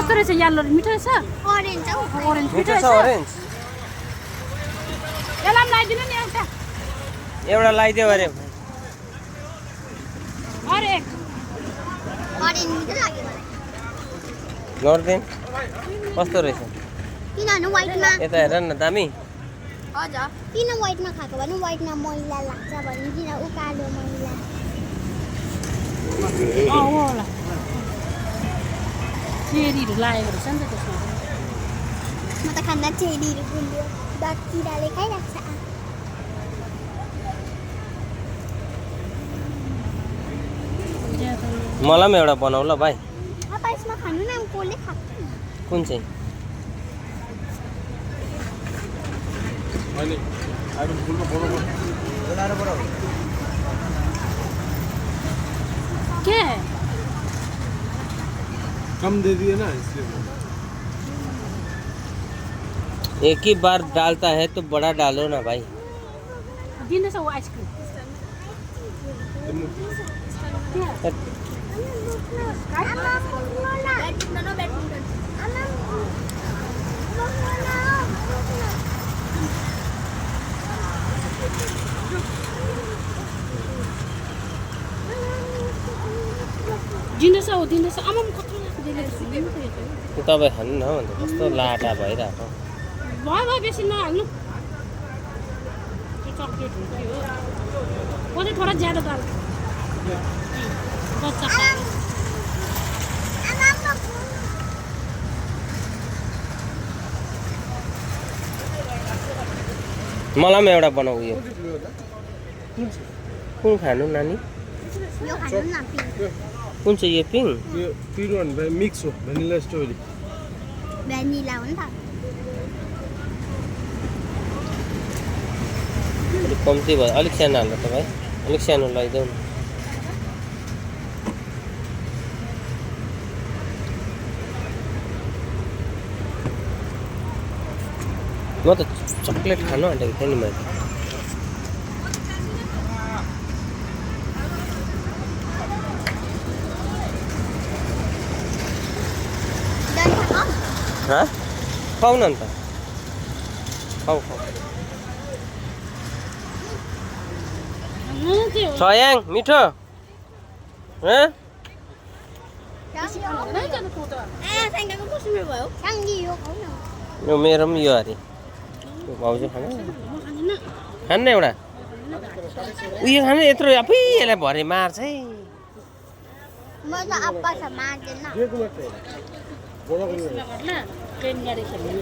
कस्तो रहेछ यल्लो मिठो रहेछ ऑरेंज ओरेन्ज मिठो छ ओरेन्ज यसलाई लगाइदिनु नि एउटा लगाइदियो अरे अरे ऑरेंज मिठो लाग्यो मलाई गर्दैन कस्तो रहेछ किनभने व्हाइटमा यता हेर न दामी हजुर किन व्हाइटमा खाएको भने व्हाइटमा मैला लाग्छ भने किन उकालो मैला होला चेरीहरू लागेको रहेछ नि त त्यसमा म त खान्दा चेरीहरू गुल्यो दाँत किराले खाइराख्छ मलाई पनि एउटा बनाऊ ल भाइ अब यसमा खानु न कसले खान्छ कुन चाहिँ के कम दे दिए ना इसलिए एक ही बार डालता है तो बड़ा डालो ना भाइ दिँदैछ ऊ आइसक्रिम दिँदैछ ऊ दिँदैछ आमा कत्रो तपाईँ खानु न अन्त कस्तो लाटा भइरहेको भयो भयो बेसी नहाल्नु त्यो चक्लेट हो के हो वो चाहिँ थोडा ज्यादा डाल बच्चा मलाई पनि एउटा बनाऊ यो कुन खानु नानी यो खानु न पिङ्क कुन चाहिँ यो पिङ ये पिंक वन मिक्स हो vanilla स्ट्रॉबेरी भ्यानिला हो नि त अलिक कम्ती भयो अलिक सानो हाल्नु त भाइ अलिक सानो लगाइदेऊ न म त चक्लेट खानु आँटेको थिएँ नि मैले खाऊ न अन्त खाऊ खाऊ छयाङ मिठो यो मेरो पनि यो अरे भाउजू खाने खान्न एउटा उयो खाने यत्रो आफै यसलाई भरे मार्छ है म त अप्पा छ मार्दैन ट्रेन गाडी खेल्नु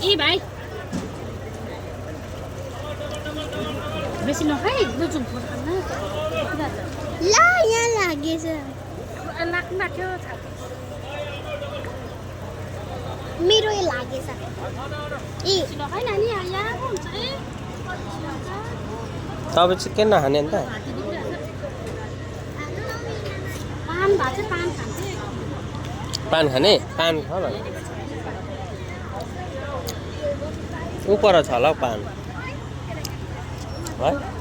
ए भाइ बेसी नखाइ लुचुम ला यहाँ लागेछ लाग्यो मेरो यो लागेछ ए नखाइ नानी यहाँ हुन्छ ए तपाईँ चाहिँ के नखाने अन्त पान भएको चाहिँ पान खान्छ पान खाने पान ख न ऊ पर छ होला हौ पान है